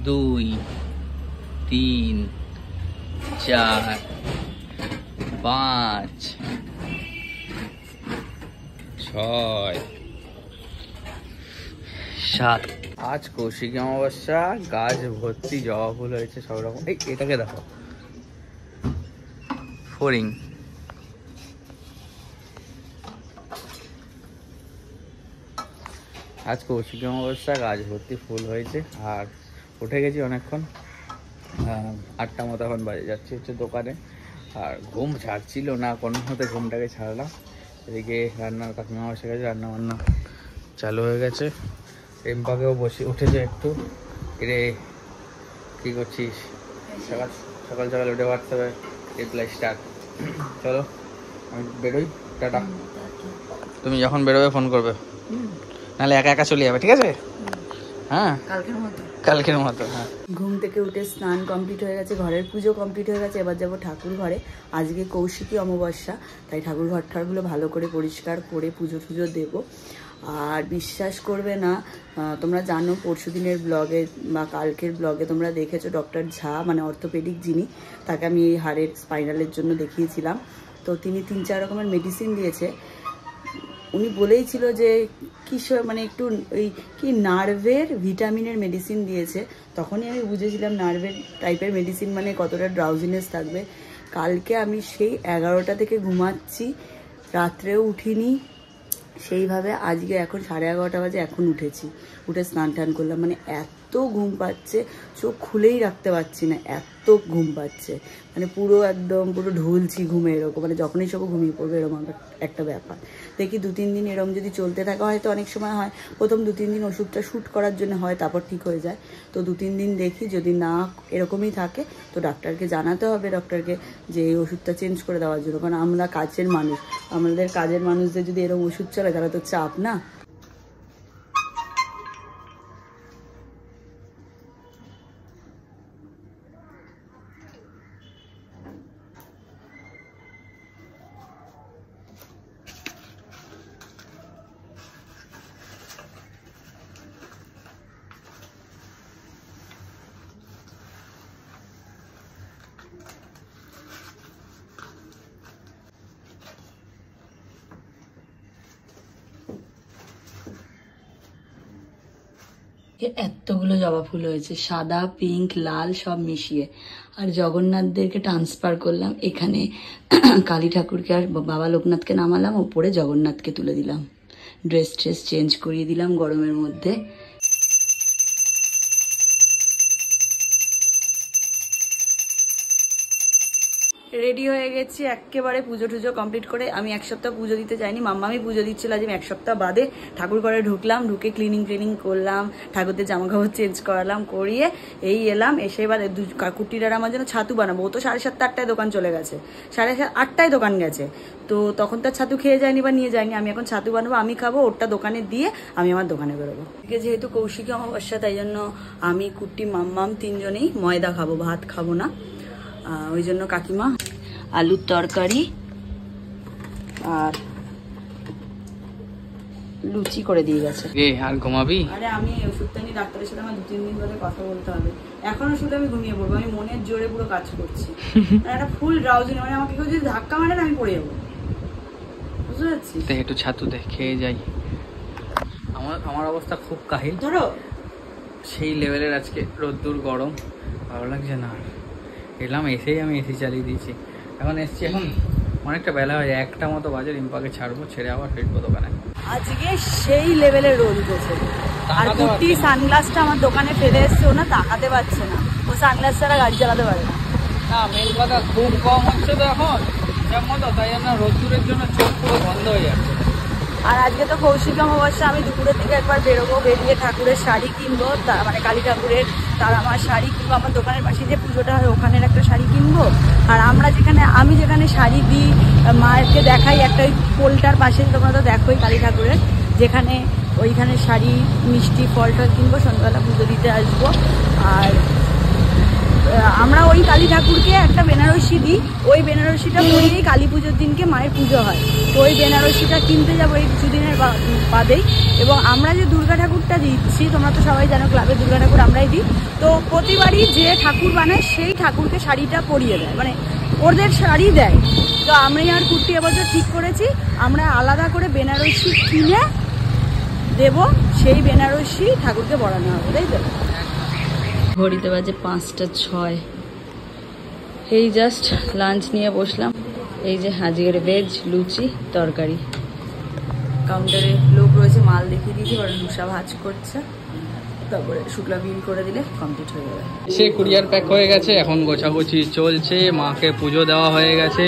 2 3 4 5 6 7। আজ কৌশিকী অমাবস্যা, গাছ ভর্তি জবা ফুল হয়েছে সব রকম। এই এটাকে দেখো, ফড়িং। আজ কৌশিকী অমাবস্যা, গাছ ভর্তি ফুল হয়েছে। আর উঠে গেছি অনেকক্ষণ, 8টা মতো এখন বাজে। যাচ্ছি হচ্ছে দোকানে। আর ঘুম ছাড়ছিল না, কোনো মতে ঘুমটাকে ছাড়লাম। এদিকে রান্নার কাকিমা বসে গেছে, রান্না বান্না চালু হয়ে গেছে। রিম্পাকেও উঠেছে একটু। এরে কী করছিস? সকাল সকাল সকাল উঠে হোয়াটসঅ্যাপে রিপ্লাই স্টার্ট। চলো আমি বেরোই, টাটা। তুমি যখন বেরোবে ফোন করবে, নাহলে একা একা চলে যাবে, ঠিক আছে? হ্যাঁ, কালকের মতো। হ্যাঁ, ঘুম থেকে উঠে স্নান কমপ্লিট হয়ে গেছে, ঘরের পুজো কমপ্লিট হয়ে গেছে। এবার যাবো ঠাকুর ঘরে। আজকে কৌশিকী অমাবস্যা, তাই ঠাকুর ঘরটারগুলো ভালো করে পরিষ্কার করে পুজো টুজো দেবো। আর বিশ্বাস করবে না, তোমরা জানো পরশু দিনের ব্লগে বা কালকের ব্লগে তোমরা দেখেছো ডক্টর ঝা, মানে অর্থোপেডিক যিনি, তাকে আমি এই হাড়ের স্পাইনালের জন্য দেখিয়েছিলাম। তো তিনি 3-4 রকমের মেডিসিন দিয়েছে। উনি বলেইছিল যে কিসব মানে একটু ওই কি নার্ভের ভিটামিনের মেডিসিন দিয়েছে। তখনই আমি বুঝেছিলাম নার্ভের টাইপের মেডিসিন মানে কতটা ড্রাউজিনেস থাকবে। কালকে আমি সেই 11টা থেকে ঘুমাচ্ছি, রাত্রেও উঠিনি সেইভাবে। আজকে এখন 11:30 বাজে, এখন উঠেছি। উঠে স্নান টান করলাম, মানে এত ঘুম পাচ্ছে, চোখ খুলেই রাখতে পারছি না, এত ঘুম পাচ্ছে। মানে পুরো একদম পুরো ঢুলছি ঘুমে এরকম, মানে যখনই সব ঘুমিয়ে পড়বে এরকম একটা ব্যাপার। দেখি 2-3 দিন এরকম যদি চলতে থাকে, হয়তো অনেক সময় হয় প্রথম 2-3 দিন ওষুধটা শ্যুট করার জন্য হয়, তারপর ঠিক হয়ে যায়। তো 2-3 দিন দেখি, যদি না এরকমই থাকে তো ডাক্তারকে জানাতে হবে, ডক্টরকে যে এই ওষুধটা চেঞ্জ করে দেওয়ার জন্য। কারণ আমরা কাজের মানুষ, আমাদের কাজের মানুষদের যদি এরকম ওষুধ চলে তাহলে তো চাপ না। এতগুলো জবা ফুল হয়েছে, সাদা, পিঙ্ক, লাল সব মিশিয়ে। আর জগন্নাথদেরকে ট্রান্সফার করলাম এখানে। কালী ঠাকুরকে আর বাবা লোকনাথকে নামালাম, ওপরে জগন্নাথকে তুলে দিলাম। ড্রেস চেঞ্জ করিয়ে দিলাম গরমের মধ্যে। রেডি হয়ে গেছি একেবারে, পুজো টুজো কমপ্লিট করে। আমি 1 সপ্তাহ পুজো দিতে যাইনি, মাম্মামি পুজো দিচ্ছিল। আজ আমি 1 সপ্তাহ বাদে ঠাকুর ঘরে ঢুকলাম, ঢুকে ক্লিনিং করলাম, ঠাকুরদের জামা কাপড় চেঞ্জ করালাম, করিয়ে এই এলাম। এসে এবার কুটিরার আমার জন্য ছাতু বানাবো। ও তো 7:30-8টায় দোকান চলে গেছে, 8:30টায় দোকান গেছে। তো তখন তার ছাতু খেয়ে যায়নি বা নিয়ে যায়নি। আমি এখন ছাতু বানাবো, আমি খাবো, ওরটা দোকানে দিয়ে আমি আমার দোকানে বেরোবো। যেহেতু কৌশিকী অমাবস্যা, তাই জন্য আমি কুটি মাম্মাম 3 জনেই ময়দা খাবো, ভাত খাবো না। ওই জন্য কাকিমা আলুর তরকারি আর লুচি করে দিয়ে গেছে। আর ঘুমাবি? আরে আমি ওষুধটা নিয়ে ডাক্তারের সাথে আমার 2-3 দিন ধরে কথা বলতে হবে। এখনো শুধু আমি ঘুমিয়ে পড়বো, আমি মনের জোরে পুরো কাজ করছি। একটা ফুল ড্রাউজিং, মানে আমাকে কেউ যদি ধাক্কা মারে না আমি পড়ে যাবো, বুঝতে পারছিস? একটু ছাতু দে, খেয়ে যাই। আমার অবস্থা খুব কাহিল, ধরো সেই লেভেলের। আজকে রোদ্দুর গরম, ভালো লাগছে না। এলাম, এসেই আমি এসি চালিয়ে দিয়েছি। এখন এসছি, এখন অনেকটা বেলা হয়ে যায়, 1টা মতো বাজে। রিম্পাকে ছাড়বো, ছেড়ে আবার ফিরবো দোকানে। আজকে সেই লেভেলের রোদ উঠেছে। আর কুর্তি সানগ্লাসটা আমার দোকানে ফেলে এসছে, ও না তাকাতে পারছে না, ও সানগ্লাস ছাড়া গাড়ি চালাতে পারে না। মেন কথা খুব কম হচ্ছে তো এখন হিসাব মতো, তাই জন্য রোদ্দুরের জন্য চোখ পুরো বন্ধ হয়ে যাচ্ছে। আর আজকে তো কৌশিকী অমাবস্যা, আমি দুপুরের দিকে একবার বেরোবো, বেরিয়ে ঠাকুরের শাড়ি কিনবো, মানে কালী ঠাকুরের। তার আমার শাড়ি কিনবো, আমার দোকানের পাশে যে পুজোটা হয় ওখানের একটা শাড়ি কিনবো। আর আমি যেখানে শাড়ি দিই, মাকে দেখাই একটা ওই পোলটার পাশে, তোমরা তো দেখোই কালী ঠাকুরের, যেখানে ওইখানে শাড়ি, মিষ্টি, ফল টল কিনবো। সন্ধ্যাবেলা পুজো দিতে আসবো। আর আমরা ওই কালী ঠাকুরকে একটা বেনারসি দিই, ওই বেনারসিটা পরিয়েই কালী পুজোর দিনকে মায়ের পুজো হয়। তো ওই বেনারসিটা কিনতে যাবো এই কিছুদিনের বাদেই। এবং আমরা যে দুর্গা ঠাকুরটা দিচ্ছি, তোমরা তো সবাই জানো ক্লাবে দুর্গা ঠাকুর আমরাই দিই। তো প্রতিবারই যে ঠাকুর বানায় সেই ঠাকুরকে শাড়িটা পরিয়ে দেয়, মানে ওদের শাড়ি দেয়। তো আমি আর কুর্তি এবছর ঠিক করেছি আমরা আলাদা করে বেনারসি কিনে দেব, সেই বেনারসি ঠাকুরকে পরানো হবে, তাই তো? ঘড়িতে বাজে 5:06। এই জাস্ট লাঞ্চ নিয়ে বসলাম। এই যে আজকের ভেজ লুচি তরকারি। কাউন্টারে লোক রয়েছে, মাল দেখিয়ে দিয়েছি, ওরা লুসা ভাজ করছে, তারপরে শুক্লা বিল করে দিলে কমপ্লিট হয়ে যাবে। সে কুরিয়ার প্যাক হয়ে গেছে, এখন গোছাগুছি চলছে, মাকে পুজো দেওয়া হয়ে গেছে,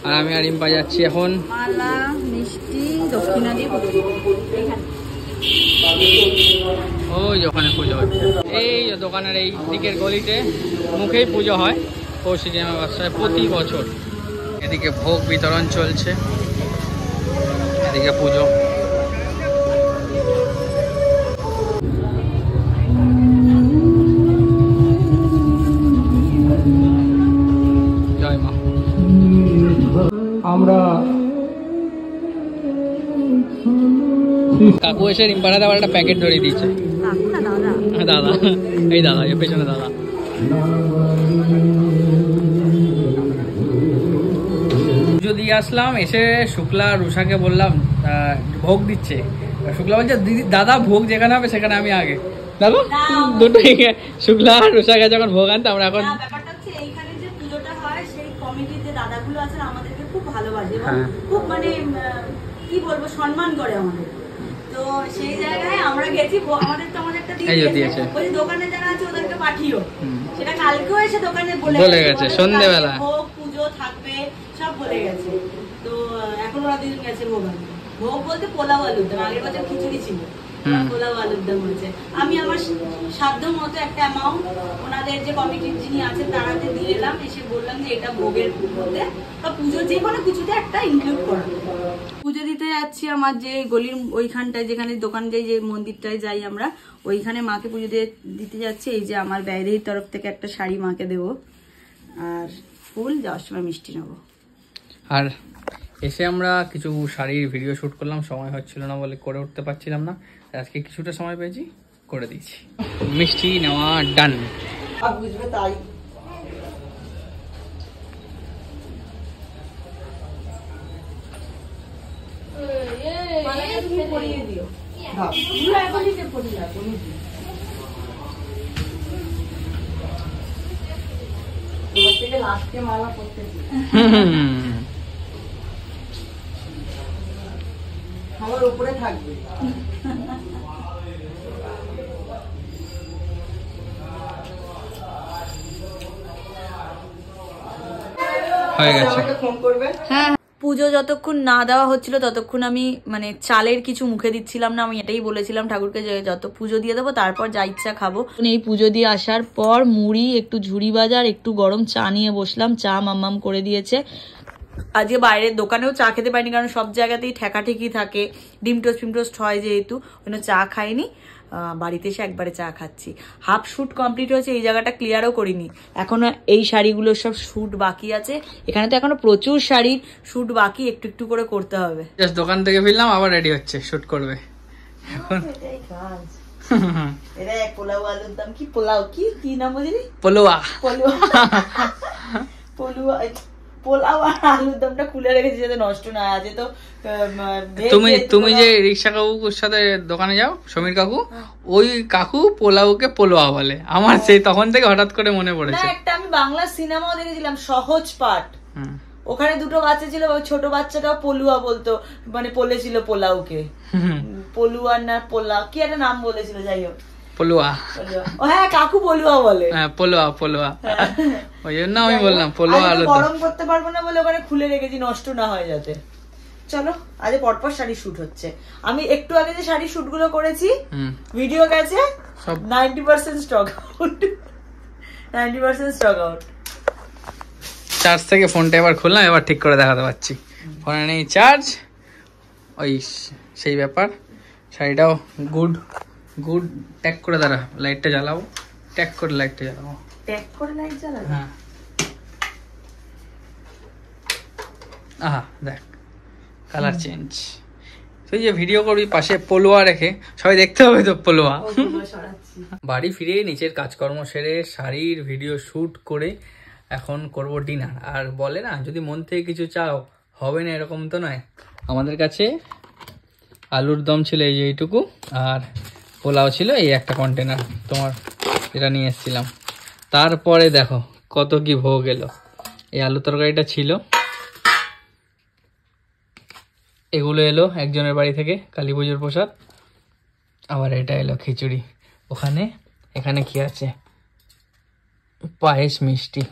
আর আমি আর রিম্পা যাচ্ছি এখন মালা মিষ্টি দক্ষিণা দিয়ে ওই ওখানে পুজো হচ্ছে। এই দোকানের এই দিকের গলিতে মুখেই পুজো হয় কৌশিকী অমাবস্যায় প্রতি বছর। এদিকে ভোগ বিতরণ চলছে, এদিকে পুজো। জয় মা। আমরা কাকু এসে রিম্পারা আবার একটা প্যাকেট ধরিয়ে দিয়েছে। দাদা, এই দাদা, এর পেছনে দাদা। পুজো দিয়ে আসলাম, এসে শুক্লা রুষাকে বললাম ভোগ দিচ্ছে। শুক্লা বলছে দিদি দাদা ভোগ যেখানে হবে সেখানে আমি আগে। দাদা দুটো শুক্লা আর রুষাকে যখন ভোগ আনতে আমরা এখন ব্যাপারটা হচ্ছে এইখানে যে পুজোটা হয় সেই কমিটির যে দাদাগুলো আছেন আমাদেরকে খুব ভালোবাসে এবং হ্যাঁ। খুব মানে কি বলবো সম্মান করে আমাদের। তো সেই জায়গায় আমরা গেছি, আমাদের তো আমাদের একটা দিয়েছে, ওই দোকানে যারা আছে ওদেরকে পাঠিও, সেটা কালকেও এসে দোকানে বলে গেছে সন্ধ্যেবেলা ভোগ পুজো থাকবে সব বলে গেছে। তো এখন ওরা দিন গেছে ভোগ আনতে। ভোগ বলতে পোলাও আলুর দম, আগের বছর খিচুড়ি ছিল, পোলাও আলুর দম হচ্ছে। আমি আমার সাধ্য মতো একটা অ্যামাউন্ট ওনাদের যে কমিটির যিনি আছেন তারাতে দিয়ে এলাম, এসে বললাম যে এটা ভোগের মধ্যে বা পুজো যে কোনো কিছুতে একটা ইনক্লুড করা। পুজো দিতে যাচ্ছি আমার যে গলির ওইখানটায়, যেখানে দোকান যাই, যে মন্দিরটায় যাই আমরা, ওইখানে মাকে পুজো দিতে যাচ্ছি। এই যে আমার ব্যয়দেহীর তরফ থেকে একটা শাড়ি মাকে দেবো, আর ফুল যাওয়ার সময় মিষ্টি নেবো। আর এসে আমরা কিছু শাড়ির ভিডিও শ্যুট করলাম, সময় হচ্ছিল না বলে করে উঠতে পারছিলাম না। আজকে কিছুটা সময় পেয়েছি, করে দিয়েছি। মিষ্টি নেওয়া ডান। বুঝবে তাই। মালা পড়তে আমার উপরে থাকবে। হয়ে গেছে। হ্যাঁ, পুজো যতক্ষণ না দেওয়া হচ্ছিল ততক্ষণ আমি মানে চালের কিছু মুখে দিচ্ছিলাম না। আমি এটাই বলেছিলাম ঠাকুরকে যে যত পুজো দিয়ে দেবো তারপর যা ইচ্ছা খাবো। এই পুজো দিয়ে আসার পর মুড়ি, একটু ঝুড়ি বাজার, একটু গরম চা নিয়ে বসলাম। চা মাম্মাম করে দিয়েছে। আজকে বাইরের দোকানেও চা খেতে পারিনি, কারণ সব জায়গাতেই ঠেকাঠেকি থাকে, ডিম টোস্ট ফিম টোস্ট হয় যেহেতু, ওই চা খাইনি। বাড়িতে এসে একবারে চা খাচ্ছি। হাফ শুট কমপ্লিট হয়েছে, এই জায়গাটা ক্লিয়ারও করিনি এখনো। এই শাড়িগুলোর সব শুট বাকি আছে, এখানে তো এখনো প্রচুর শাড়ির শুট বাকি, একটু একটু করে করতে হবে। জাস্ট দোকান থেকে ফিরলাম, আবার রেডি হচ্ছে, শুট করবে এখন। এটা পোলাও আলুর দাম, কি পোলাও কি নাম বুঝলি? পোলোয়া। পোলাও পোলাও আর আলুর দমটা খুলে রেখেছি যাতে নষ্ট না আছে। তো তুমি যে রিক্সা কাকুর সাথে দোকানে যাও, সমীর কাকু, ওই কাকু পোলাওকে পোলোয়া বলে। আমার সেই তখন থেকে হঠাৎ করে মনে পড়েছে। একটা আমি বাংলা সিনেমাও দেখেছিলাম, সহজ পাঠ, ওখানে দুটো বাচ্চা ছিল, ছোট বাচ্চাটাও পলুয়া বলতো, মানে বলেছিল পোলাওকে, পলুয়া না পোলাও কি একটা নাম বলেছিল, যাই হোক পোলোয়া। হ্যাঁ কাকু পলুয়া বলে। হ্যাঁ পোলোয়া পোলোয়া, ওই জন্য আমি বললাম পোলোয়া আলু। গরম করতে পারবো না বলে ওখানে খুলে রেখেছি নষ্ট না হয় যাতে। চলো আজ পরপর শাড়ি শুট হচ্ছে। আমি একটু আগে যে শাড়ি শুট গুলো করেছি ভিডিও গেছে 90% stock out, 90% stock out. Charge থেকে ফোনটা এবার খুললাম, এবার ঠিক করে দেখাতে পারছি। ফোনে নেই চার্জ, ওই সেই ব্যাপার। শাড়িটাও গুড ট্যাগ করে দাঁড়া, লাইটটা জ্বালাও, ট্যাগ করে লাইটটা জ্বালাবো। ট্যাগ করে লাইট জ্বালাবে? হ্যাঁ। আহা দেখ কালার চেঞ্জ। তুই যে ভিডিও করবি পাশে পলোয়া রেখে, সবাই দেখতে হবে তো পলোয়া। ওগুলো সরাচ্ছি। বাড়ি ফিরে নিচের কাজকর্ম সেরে শাড়ির ভিডিও শুট করে এখন করব ডিনার। আর বলে না, যদি মন থেকে কিছু চাও হবে না, এরকম তো নয়। আমাদের কাছে আলুর দম ছিল এই যে এইটুকু, আর পোলাও ছিল এই একটা কন্টেনার তোমার, যেটা নিয়ে এসেছিলাম। তারপরে দেখো কত কি ভোগ এলো। এই আলু তরকারিটা ছিল, এগুলো এলো একজনের বাড়ি থেকে কালী পুজোর প্রসাদ, আবার এটা এলো খিচুড়ি। ওখানে এখানে কি আছে, পায়েস মিষ্টি।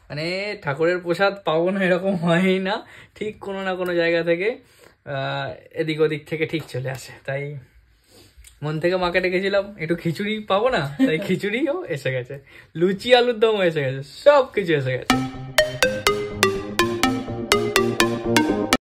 মানে ঠাকুরের প্রসাদ পাবো না এরকম হয়ই না, ঠিক কোনো না কোনো জায়গা থেকে এদিক ওদিক থেকে ঠিক চলে আসে। তাই মন থেকে মাকে ডেকেছিলাম একটু খিচুড়ি পাবো না, তাই খিচুড়িও এসে গেছে, লুচি আলুর দমও এসে গেছে, সব কিছু এসে গেছে।